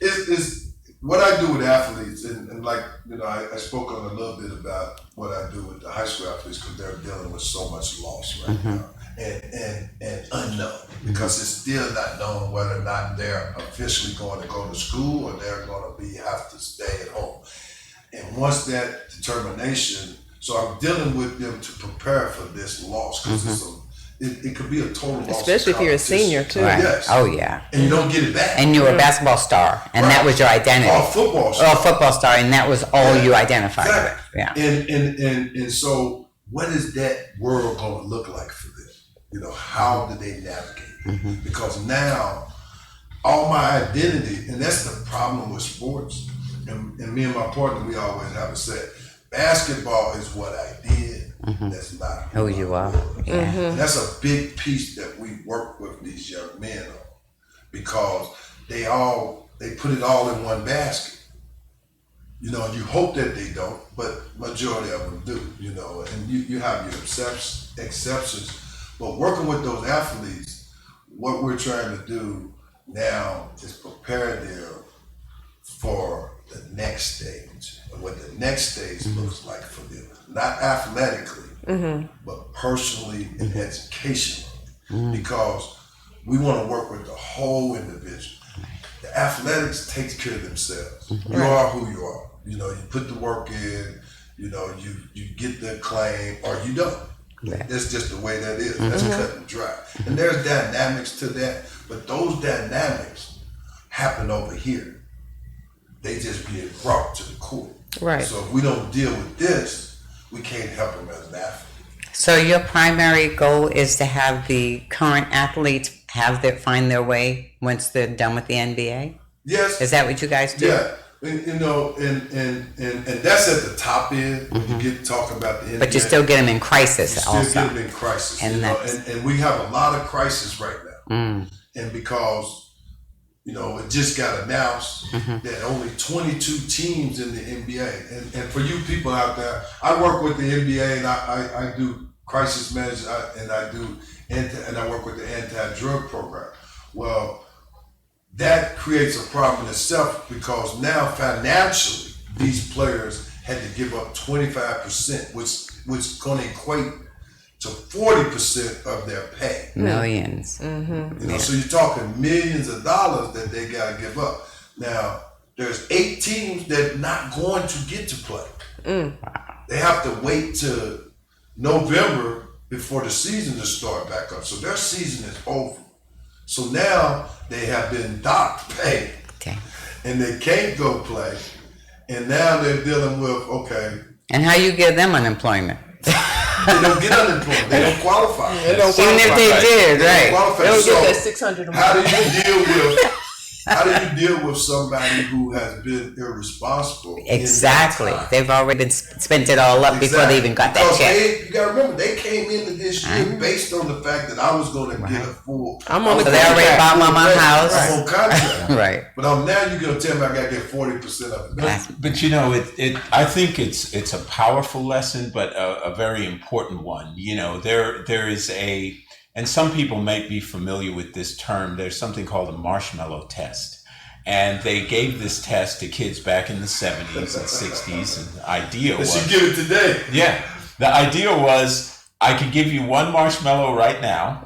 it's what I do with athletes, and like, you know, I spoke on a little bit about what I do with the high school athletes, because they're dealing with so much loss right now and unknown, because it's still not known whether or not they're officially going to go to school or they're going to have to stay at home. And once that determination, so I'm dealing with them to prepare for this loss, because it could be a total loss. Especially if you're a senior too. Right. Yes. Oh yeah. And you don't get it back. And you're a basketball star, and that was your identity. Or a football star. Or a football star, and that was all you identified with. Yeah. And so what is that world going to look like for them? You know, how do they navigate? Because now all my identity, and that's the problem with sports, and me and my partner, we always have a say, basketball is what I did, that's not Who you are. Yeah. And that's a big piece that we work with these young men on, because they put it all in one basket. You know, you hope that they don't, but majority of them do, you know, and you have your exceptions. But working with those athletes, what we're trying to do now is prepare them for the next stage, and what the next stage looks like for them. Not athletically, but personally and educationally, because we want to work with the whole individual. The athletics takes care of themselves. You are who you are. You know, you put the work in, you know, you get the acclaim or you don't. That's just the way that is. That's cut and dry. And there's dynamics to that, but those dynamics happen over here. They just being brought to the court. Right. So if we don't deal with this, we can't help them as an athlete. So your primary goal is to have the current athletes find their way once they're done with the NBA? Yes. Is that what you guys do? Yeah. And, you know, and that's at the top end when you get talking about the NBA. But you still get them in crisis you also. still get them in crisis. And you know? And we have a lot of crisis right now. And because, you know, it just got announced that only 22 teams in the NBA. And for you people out there, I work with the NBA and I do crisis management and I work with the anti-drug program. Well, that creates a problem in itself, because now financially these players had to give up 25%, which is going to equate to 40% of their pay. Millions. You know, so you're talking millions of dollars that they got to give up. Now, there's 8 teams that are not going to get to play. They have to wait till November before the season to start back up. So their season is over. So now they have been docked pay, and they can't go play. And now they're dealing with, okay. And how you give them unemployment? They don't get unemployment. They don't qualify. Even if they did, right? They don't so get that 600. How do you deal with? How do you deal with somebody who has been irresponsible? Exactly. They've already been spent it all up before they even got that check. You got to remember, they came into this year based on the fact that I was going to get a full. So they already bought my house. I'm on contract. Right. But now you're going to tell me I got to get 40% of it. But you know, I think it's a powerful lesson, but a very important one. You know, there is and some people may be familiar with this term. There's something called a marshmallow test. And they gave this test to kids back in the 70s and 60s. And the idea was... They should give it today. Yeah. The idea was, I could give you 1 marshmallow right now,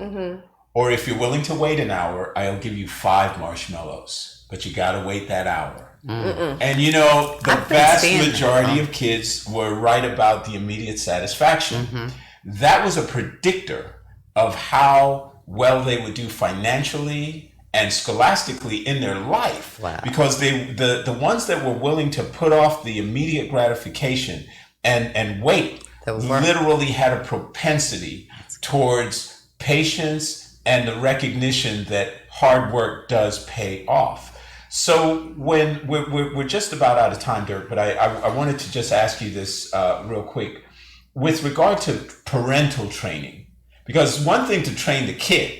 or if you're willing to wait an hour, I'll give you 5 marshmallows. But you got to wait that hour. And you know, the vast majority of kids were right about the immediate satisfaction. That was a predictor of how well they would do financially and scholastically in their life. Because the ones that were willing to put off the immediate gratification and wait literally had a propensity towards patience and the recognition that hard work does pay off. So when we're just about out of time, Dirk, but I wanted to just ask you this real quick with regard to parental training. Because it's one thing to train the kid,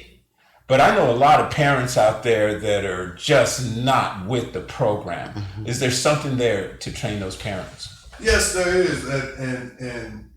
but I know a lot of parents out there that are just not with the program. Is there something there to train those parents? Yes, there is. And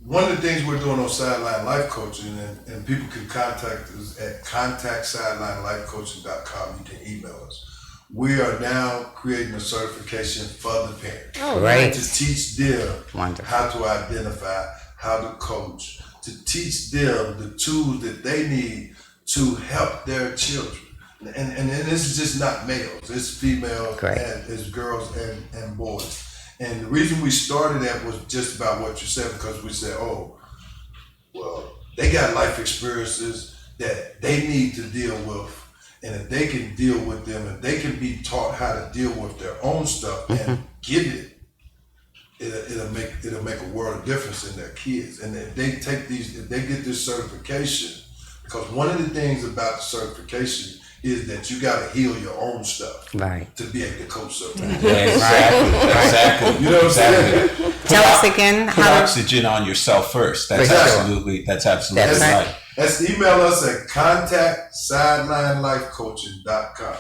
one of the things we're doing on Sideline Life Coaching, and people can contact us at contactsidelinelifecoaching.com. You can email us. We are now creating a certification for the parents. Great. To teach them how to identify, how to coach, to teach them the tools that they need to help their children. And this is just not males, it's females, and it's girls and boys. And the reason we started that was just about what you said, because we said, oh, well, they got life experiences that they need to deal with. And if they can deal with them, if they can be taught how to deal with their own stuff and give it'll make a world of difference in their kids. And if they get this certification, Because one of the things about the certification is that you got to heal your own stuff, Right. to be able to coach something. Exactly. You know what I'm saying? Tell us again Put how. oxygen on yourself first. That's Exactly. absolutely That's right. Let's email us at contact@sidelinelifecoaching.com,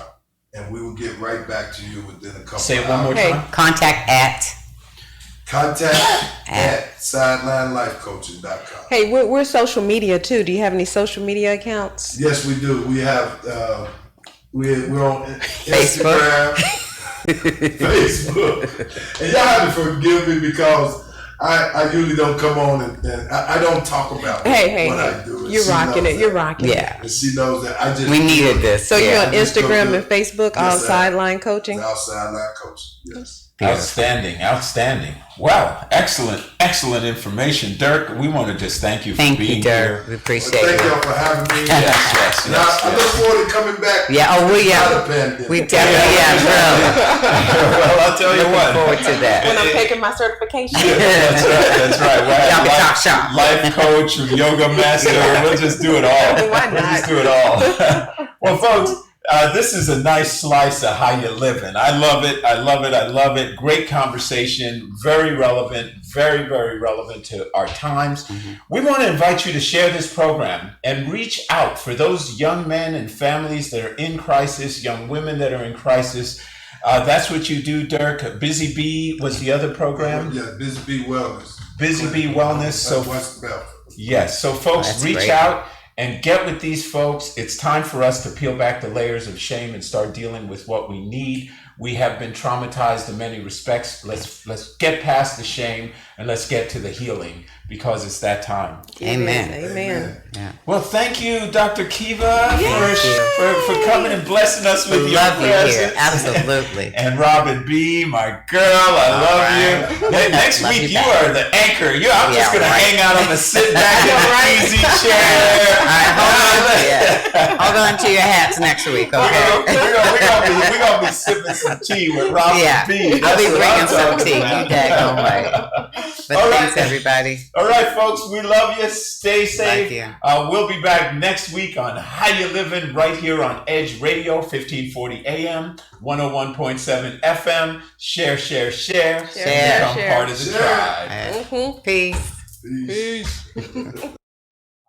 and we will get right back to you within a couple Say of it one more hours. time. Contact@sidelinelifecoaching.com. Hey, we're social media too. Do you have any social media accounts? Yes, we do. We have we're on Facebook. Instagram, Facebook, and y'all have to forgive me because I usually don't come on and I don't talk about what I do. And You're she rocking knows it. You're that. rocking it. Yeah. And she knows that I just We needed this. So you're on I just don't Instagram do and it. Facebook, all Yes, Sideline Coaching? It's our Sideline Coaching. Yes. Outstanding. Wow, excellent information. Dirk, we want to just thank you for Thank being you, Dirk. here. We Well, appreciate thank it. y'all for having me. Yes. And I look forward to coming back. Yeah, oh, we We definitely Well, I'll tell you looking what. forward to that. When I'm taking my certification. That's right. We'll Y'all can talk have shop. life coach, yoga master. We'll just do it all. Why We'll not? just do it all. Well, folks, this is a nice slice of how you living. I love it. Great conversation. Very relevant. Very relevant to our times. We want to invite you to share this program and reach out for those young men and families that are in crisis, young women that are in crisis. That's what you do, Dirk. Busy Bee was the other program. Yeah, Busy Bee Wellness. Busy Bee Wellness. So West Belford. yes. So folks, That's reach great. out and get with these folks. It's time for us to peel back the layers of shame and start dealing with what we need. We have been traumatized in many respects. Let's get past the shame and let's get to the healing because it's that time. Amen. Yeah. Well, thank you, Dr. Kiva, for coming and blessing us with your Love you here. presence. Absolutely. And Robin B, my girl, I love you. Next Love week, you you back. are the anchor. I'm just going to right. hang out. I'm going to sit back in the easy chair. All right, hold on to your hats next week, okay? We're going to be sipping some tea with Robin Yeah, B. I'll be That's what bringing I'm some talking tea. You about. daggone right. But All right. thanks, everybody. All right, folks, we love you. Stay safe. you. We'll be back next week on How You Livin' right here on Edge Radio, 1540 AM, 101.7 FM. Share. Become part of the tribe. Peace.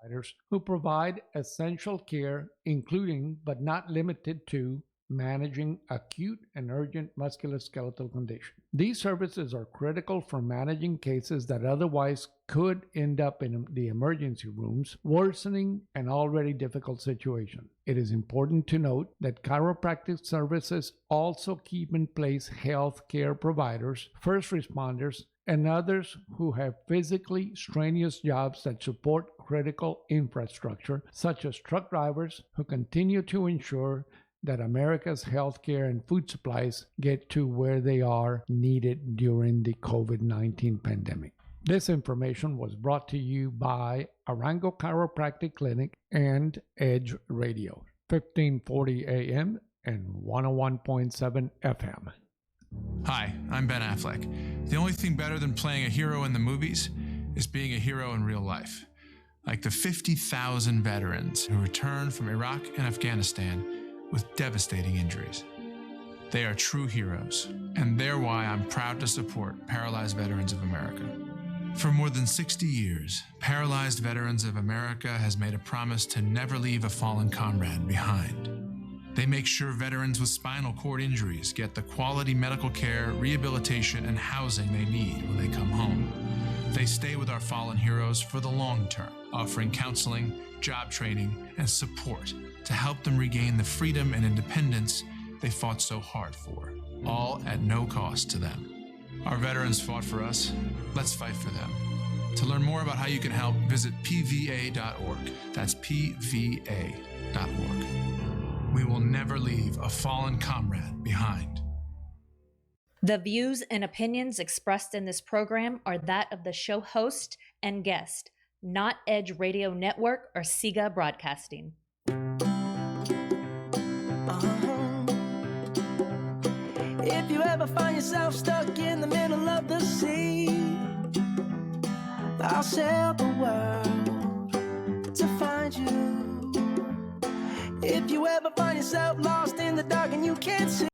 Providers who provide essential care, including but not limited to managing acute and urgent musculoskeletal condition. These services are critical for managing cases that otherwise could end up in the emergency rooms, worsening an already difficult situation. It is important to note that chiropractic services also keep in place health care providers, first responders, and others who have physically strenuous jobs that support critical infrastructure, such as truck drivers who continue to ensure that America's healthcare and food supplies get to where they are needed during the COVID-19 pandemic. This information was brought to you by Arango Chiropractic Clinic and Edge Radio, 1540 AM and 101.7 FM. Hi, I'm Ben Affleck. The only thing better than playing a hero in the movies is being a hero in real life. Like the 50,000 veterans who returned from Iraq and Afghanistan with devastating injuries. They are true heroes, and they're why I'm proud to support Paralyzed Veterans of America. For more than 60 years, Paralyzed Veterans of America has made a promise to never leave a fallen comrade behind. They make sure veterans with spinal cord injuries get the quality medical care, rehabilitation, and housing they need when they come home. They stay with our fallen heroes for the long term, offering counseling, job training, and support to help them regain the freedom and independence they fought so hard for, all at no cost to them. Our veterans fought for us. Let's fight for them. To learn more about how you can help, visit pva.org. That's pva.org. We will never leave a fallen comrade behind. The views and opinions expressed in this program are that of the show host and guest, not Edge Radio Network or SIGA Broadcasting. If you ever find yourself stuck in the middle of the sea, I'll sail the world to find you. If you ever find yourself lost in the dark and you can't see.